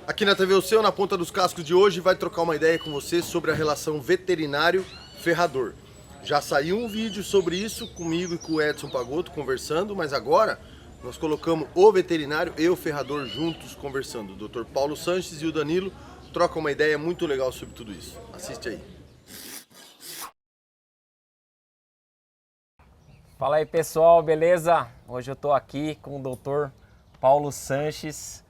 Aqui na TV O Seu, na Ponta dos Cascos de hoje, vai trocar uma ideia com você sobre a relação veterinário-ferrador. Já saiu um vídeo sobre isso comigo e com o Edson Pagotto conversando, mas agora nós colocamos o veterinário e o ferrador juntos conversando. O Dr. Paulo Sanches e o Danilo trocam uma ideia muito legal sobre tudo isso. Assiste aí. Fala aí pessoal, beleza? Hoje eu tô aqui com o Dr. Paulo Sanches,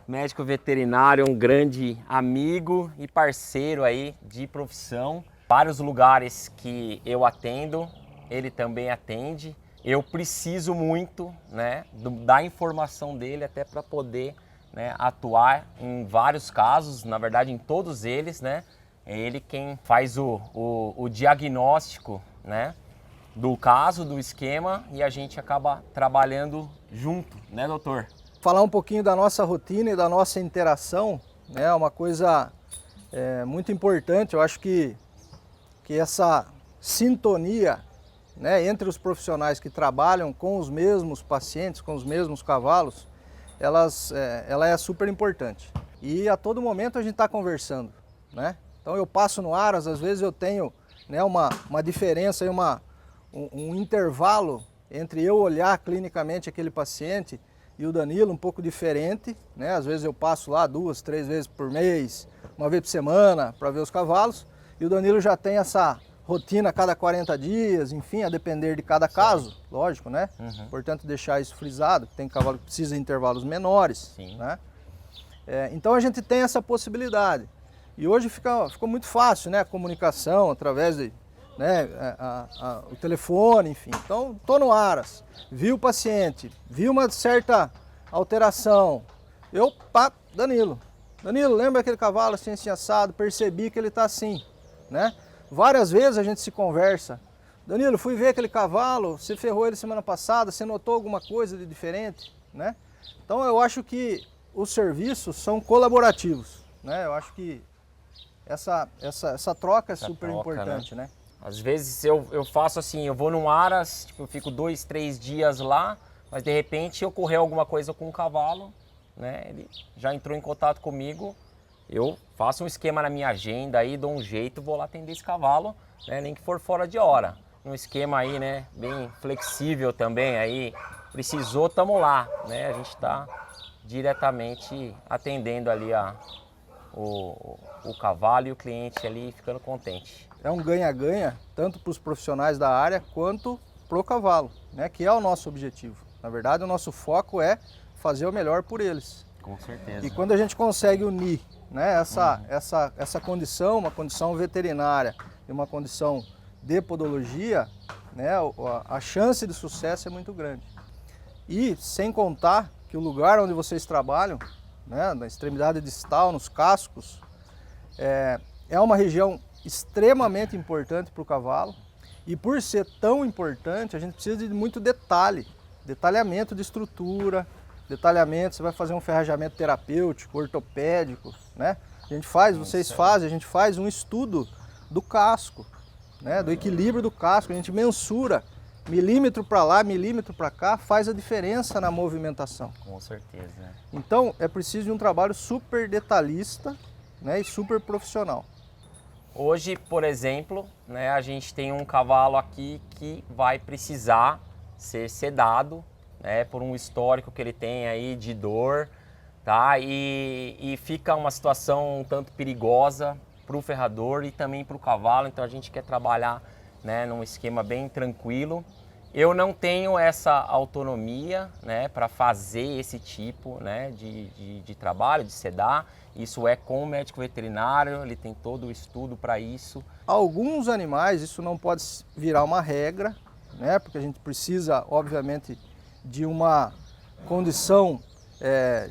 médico veterinário, um grande amigo e parceiro aí de profissão. Vários lugares que eu atendo, ele também atende. Eu preciso muito, né, da informação dele até para poder, né, atuar em vários casos, na verdade em todos eles, né? É ele quem faz o diagnóstico, né, do caso, do esquema, e a gente acaba trabalhando junto, né, doutor? Falar um pouquinho da nossa rotina e da nossa interação, né, é uma coisa muito importante. Eu acho que essa sintonia, né, entre os profissionais que trabalham com os mesmos pacientes, com os mesmos cavalos, ela é super importante. E a todo momento a gente está conversando, né? Então eu passo no Aras, às vezes eu tenho, né, uma diferença, um intervalo entre eu olhar clinicamente aquele paciente e o Danilo um pouco diferente, né? Às vezes eu passo lá 2, 3 vezes por mês, uma vez por semana para ver os cavalos, e o Danilo já tem essa rotina a cada 40 dias, enfim, a depender de cada caso, lógico, né? Importante deixar isso frisado, que tem cavalo que precisa de intervalos menores, né? Então a gente tem essa possibilidade. E hoje ficou muito fácil, né? A comunicação através de, né, o telefone, enfim. Então, estou no Aras, vi o paciente, vi uma certa alteração. Danilo, lembra aquele cavalo assim assado? Percebi que ele está assim, né? Várias vezes a gente se conversa. Danilo, fui ver aquele cavalo, você ferrou ele semana passada, você notou alguma coisa de diferente, né? Então eu acho que os serviços são colaborativos, né? Eu acho que essa troca é super importante, né? Às vezes eu faço assim, eu vou num Aras, tipo, eu fico 2, 3 dias lá, mas de repente ocorreu alguma coisa com o cavalo, né? Ele já entrou em contato comigo, eu faço um esquema na minha agenda aí, dou um jeito, vou lá atender esse cavalo, né? Nem que for fora de hora. Um esquema aí, né, bem flexível também, aí precisou, tamo lá, né? A gente está diretamente atendendo ali o cavalo e o cliente ali ficando contente. É um ganha-ganha, tanto para os profissionais da área quanto para o cavalo, né? Que é o nosso objetivo. Na verdade, o nosso foco é fazer o melhor por eles. Com certeza. E quando a gente consegue unir, né, essa condição, uma condição veterinária e uma condição de podologia, né, a chance de sucesso é muito grande. E sem contar que o lugar onde vocês trabalham, né, na extremidade distal, nos cascos, é uma região extremamente importante para o cavalo, e por ser tão importante, a gente precisa de muito detalhamento de estrutura, detalhamento, você vai fazer um ferrajamento terapêutico, ortopédico, né? A gente faz um estudo do casco, né, do equilíbrio do casco, a gente mensura milímetro para lá, milímetro para cá, faz a diferença na movimentação. Com certeza. Então é preciso de um trabalho super detalhista, né, e super profissional. Hoje, por exemplo, né, a gente tem um cavalo aqui que vai precisar ser sedado, né, por um histórico que ele tem aí de dor, tá? E fica uma situação um tanto perigosa para o ferrador e também para o cavalo, então a gente quer trabalhar, né, num esquema bem tranquilo. Eu não tenho essa autonomia, né, para fazer esse tipo, né, de trabalho, de sedar. Isso é com o médico veterinário, ele tem todo o estudo para isso. Alguns animais isso não pode virar uma regra, né, porque a gente precisa, obviamente, de uma condição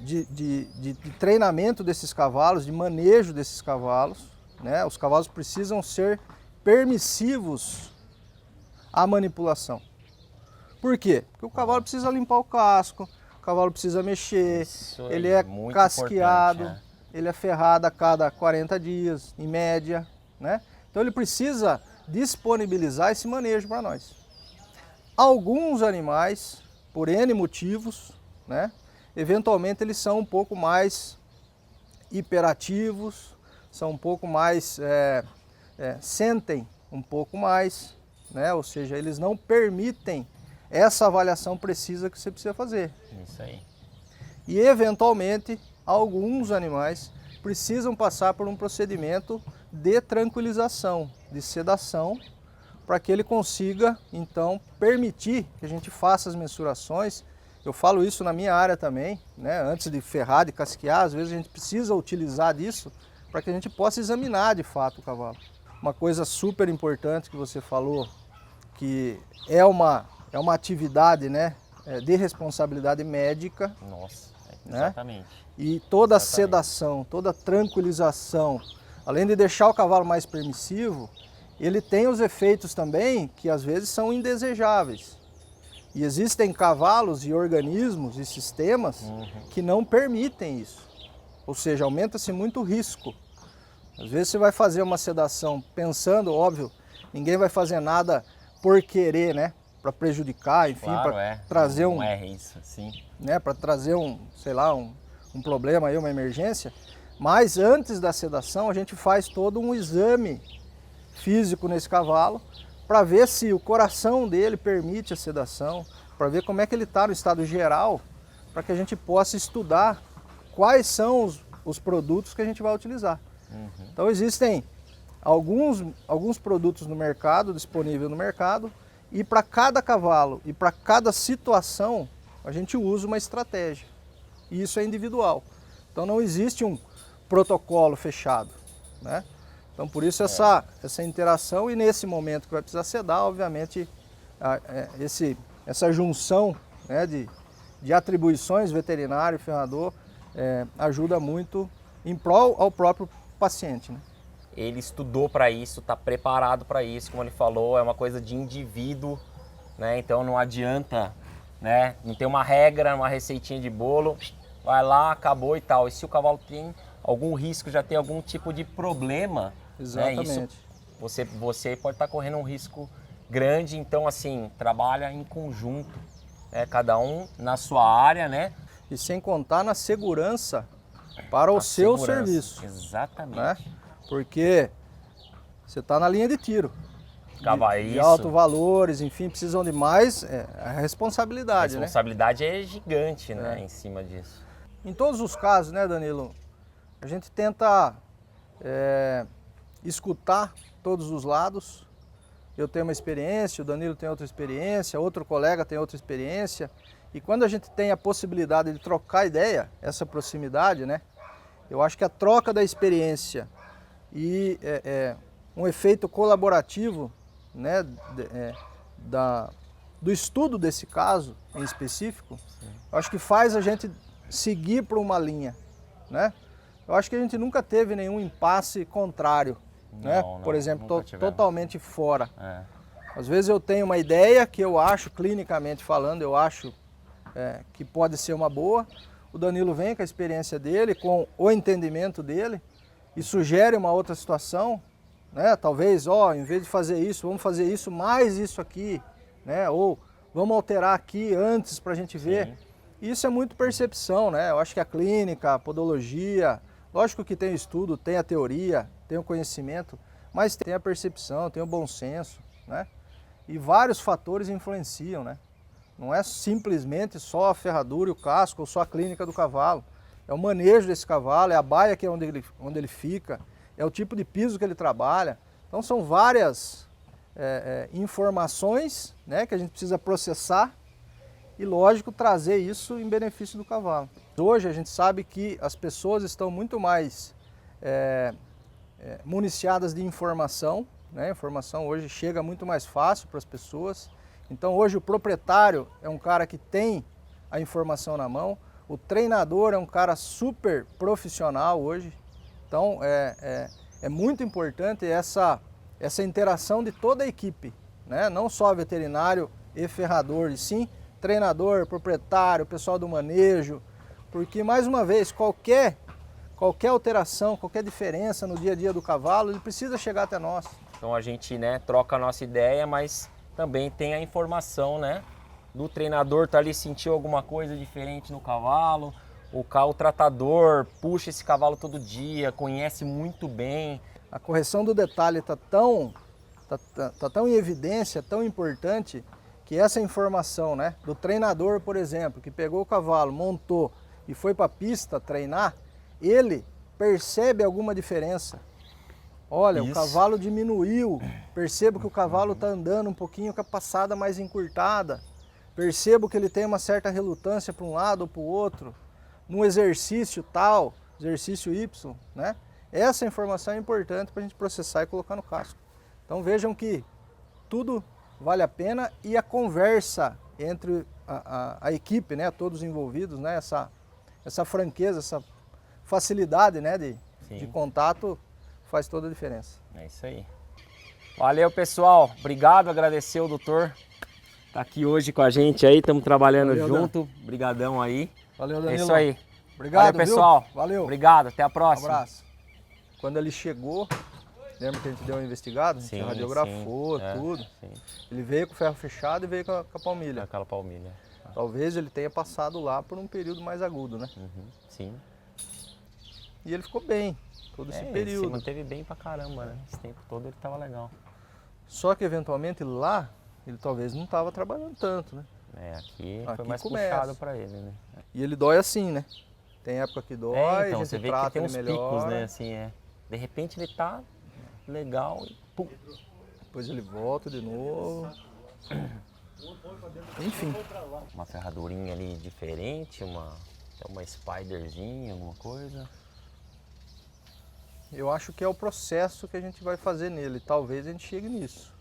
de treinamento desses cavalos, de manejo desses cavalos, né? Os cavalos precisam ser permissivos à manipulação. Por quê? Porque o cavalo precisa limpar o casco, o cavalo precisa mexer, ele é casqueado, ele é ferrado a cada 40 dias, em média, né? Então ele precisa disponibilizar esse manejo para nós. Alguns animais, por N motivos, né, eventualmente eles são um pouco mais hiperativos, são um pouco mais, sentem um pouco mais, né? Ou seja, eles não permitem essa avaliação precisa que você precisa fazer. Isso aí. E eventualmente, alguns animais precisam passar por um procedimento de tranquilização, de sedação, para que ele consiga, então, permitir que a gente faça as mensurações. Eu falo isso na minha área também, né? Antes de ferrar, de casquear, às vezes a gente precisa utilizar disso para que a gente possa examinar de fato o cavalo. Uma coisa super importante que você falou, que é uma atividade, né, de responsabilidade médica. Nossa, né? exatamente. E toda a Exatamente. sedação, toda a tranquilização, além de deixar o cavalo mais permissivo, ele tem os efeitos também que às vezes são indesejáveis. E existem cavalos e organismos e sistemas que não permitem isso. Ou seja, aumenta-se muito o risco. Às vezes você vai fazer uma sedação pensando, óbvio, ninguém vai fazer nada por querer, né? Para prejudicar, enfim, Claro, para trazer não é isso, sim. né? Para trazer sei lá, um problema aí, uma emergência. Mas antes da sedação a gente faz todo um exame físico nesse cavalo para ver se o coração dele permite a sedação, para ver como é que ele está no estado geral, para que a gente possa estudar quais são os produtos que a gente vai utilizar. Então existem alguns produtos no mercado, disponíveis no mercado, e para cada cavalo e para cada situação a gente usa uma estratégia. E isso é individual. Então não existe um protocolo fechado, né? Então por isso essa interação, e nesse momento que vai precisar sedar, obviamente, essa junção, né, de atribuições veterinário e ferrador ajuda muito em prol ao próprio paciente, né? Ele estudou para isso, está preparado para isso, como ele falou, é uma coisa de indivíduo, né? Então não adianta, né? Não tem uma regra, uma receitinha de bolo, vai lá, acabou e tal. E se o cavalo tem algum risco, já tem algum tipo de problema, Exatamente. né? Isso, você pode estar correndo um risco grande, então assim, trabalha em conjunto, né? Cada um na sua área, né? E sem contar na segurança para o seu serviço. Exatamente. Né? Porque você está na linha de tiro. De altos valores, enfim, precisam de mais a responsabilidade. A responsabilidade, né? É gigante, né, em cima disso. Em todos os casos, né, Danilo, a gente tenta escutar todos os lados. Eu tenho uma experiência, o Danilo tem outra experiência, outro colega tem outra experiência. E quando a gente tem a possibilidade de trocar ideia, essa proximidade, né, eu acho que a troca da experiência e um efeito colaborativo, né, do estudo desse caso em específico, acho que faz a gente seguir por uma linha, né? Eu acho que a gente nunca teve nenhum impasse contrário, né? Por exemplo, totalmente fora. Às vezes eu tenho uma ideia que eu acho, clinicamente falando, eu acho que pode ser uma boa. O Danilo vem com a experiência dele, com o entendimento dele, e sugere uma outra situação, né? Talvez, em vez de fazer isso, vamos fazer isso mais isso aqui, né? Ou vamos alterar aqui antes para a gente ver. Sim. Isso é muito percepção, né? Eu acho que a clínica, a podologia, lógico que tem o estudo, tem a teoria, tem o conhecimento, mas tem a percepção, tem o bom senso, né? E vários fatores influenciam, né? Não é simplesmente só a ferradura e o casco, ou só a clínica do cavalo. É o manejo desse cavalo, é a baia que é onde ele fica, é o tipo de piso que ele trabalha. Então são várias informações, né, que a gente precisa processar e, lógico, trazer isso em benefício do cavalo. Hoje a gente sabe que as pessoas estão muito mais municiadas de informação, né? A informação hoje chega muito mais fácil para as pessoas. Então hoje o proprietário é um cara que tem a informação na mão, o treinador é um cara super profissional hoje. Então é muito importante essa interação de toda a equipe, né? Não só veterinário e ferrador, e sim treinador, proprietário, pessoal do manejo, porque, mais uma vez, qualquer alteração, qualquer diferença no dia a dia do cavalo, ele precisa chegar até nós. Então a gente, né, troca a nossa ideia, mas também tem a informação, né, do treinador, tá ali, sentiu alguma coisa diferente no cavalo, o tratador puxa esse cavalo todo dia, conhece muito bem. A correção do detalhe está tão em evidência, tão importante, que essa informação, né, do treinador, por exemplo, que pegou o cavalo, montou e foi para a pista treinar, ele percebe alguma diferença. Olha, Isso. o cavalo diminuiu, percebo que o cavalo está andando um pouquinho com a passada mais encurtada, percebo que ele tem uma certa relutância para um lado ou para o outro, no exercício tal, exercício Y, né? Essa informação é importante para a gente processar e colocar no casco. Então vejam que tudo vale a pena e a conversa entre a equipe, né, todos envolvidos, né, essa franqueza, essa facilidade, né, de contato faz toda a diferença. É isso aí. Valeu, pessoal. Obrigado, agradecer o doutor. Tá aqui hoje com a gente aí, estamos trabalhando junto. Obrigadão aí. Valeu, Danilo. É isso aí. Obrigado, valeu, pessoal. Viu? Valeu. Obrigado, até a Um próxima. abraço. Quando ele chegou, lembra que a gente deu uma investigada? A gente radiografou tudo. Sim. Ele veio com o ferro fechado e veio com a palmilha. Aquela palmilha. Talvez ele tenha passado lá por um período mais agudo, né? Sim. E ele ficou bem todo esse período. Ele se manteve bem pra caramba, né? Esse tempo todo ele tava legal. Só que eventualmente lá, ele talvez não estava trabalhando tanto, né? Aqui Aqui foi mais começa. puxado pra ele, né? E ele dói assim, né? Tem época que dói, então a você gente vê que trata tem ele uns melhor. picos, né? Assim, De repente ele tá legal e pum. Depois ele volta de novo. Enfim. Uma ferradurinha ali diferente, uma spiderzinha, alguma coisa. Eu acho que é o processo que a gente vai fazer nele. Talvez a gente chegue nisso.